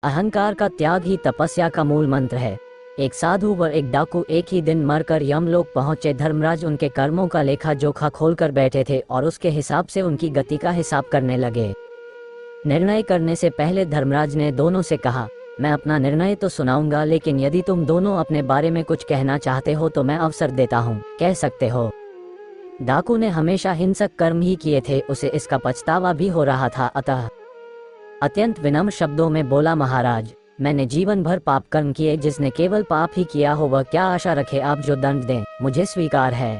अहंकार का त्याग ही तपस्या का मूल मंत्र है। एक साधु व एक डाकू एक ही दिन मरकर यमलोक पहुंचे। धर्मराज उनके कर्मों का लेखा जोखा खोलकर बैठे थे और उसके हिसाब से उनकी गति का हिसाब करने लगे। निर्णय करने से पहले धर्मराज ने दोनों से कहा, मैं अपना निर्णय तो सुनाऊंगा, लेकिन यदि तुम दोनों अपने बारे में कुछ कहना चाहते हो तो मैं अवसर देता हूँ, कह सकते हो। डाकू ने हमेशा हिंसक कर्म ही किए थे, उसे इसका पछतावा भी हो रहा था, अतः अत्यंत विनम्र शब्दों में बोला, महाराज, मैंने जीवन भर पाप कर्म किए। जिसने केवल पाप ही किया हो वह क्या आशा रखे आप जो दंड दें, मुझे स्वीकार है।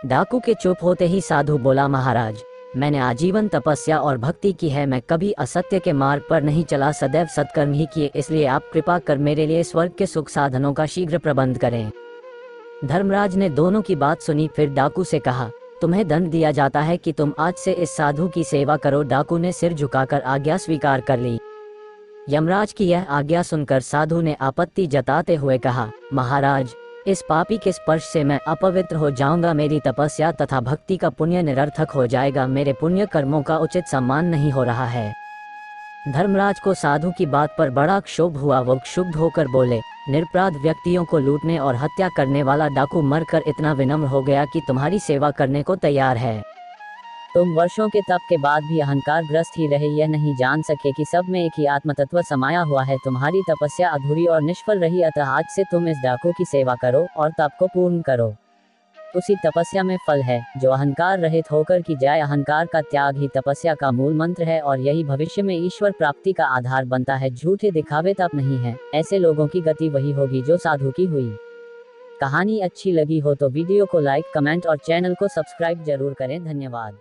डाकू के चुप होते ही साधु बोला, महाराज, मैंने आजीवन तपस्या और भक्ति की है, मैं कभी असत्य के मार्ग पर नहीं चला, सदैव सत्कर्म ही किए, इसलिए आप कृपा कर मेरे लिए स्वर्ग के सुख साधनों का शीघ्र प्रबंध करें। धर्मराज ने दोनों की बात सुनी, फिर डाकू से कहा, तुम्हें दंड दिया जाता है कि तुम आज से इस साधु की सेवा करो। डाकू ने सिर झुकाकर आज्ञा स्वीकार कर ली। यमराज की यह आज्ञा सुनकर साधु ने आपत्ति जताते हुए कहा, महाराज, इस पापी के स्पर्श से मैं अपवित्र हो जाऊंगा, मेरी तपस्या तथा भक्ति का पुण्य निरर्थक हो जाएगा, मेरे पुण्य कर्मों का उचित सम्मान नहीं हो रहा है। धर्मराज को साधु की बात पर बड़ा क्षोभ हुआ। वो क्षुब्ध होकर बोले, निरपराध व्यक्तियों को लूटने और हत्या करने वाला डाकू मरकर इतना विनम्र हो गया कि तुम्हारी सेवा करने को तैयार है। तुम वर्षों के तप के बाद भी अहंकार ग्रस्त ही रहे, यह नहीं जान सके कि सब में एक ही आत्मतत्व समाया हुआ है। तुम्हारी तपस्या अधूरी और निष्फल रही, अतः आज से तुम इस डाकू की सेवा करो और तप को पूर्ण करो। उसी तपस्या में फल है जो अहंकार रहित होकर की जाए। अहंकार का त्याग ही तपस्या का मूल मंत्र है और यही भविष्य में ईश्वर प्राप्ति का आधार बनता है। झूठे दिखावे तप नहीं है, ऐसे लोगों की गति वही होगी जो साधु की हुई। कहानी अच्छी लगी हो तो वीडियो को लाइक, कमेंट और चैनल को सब्सक्राइब जरूर करें। धन्यवाद।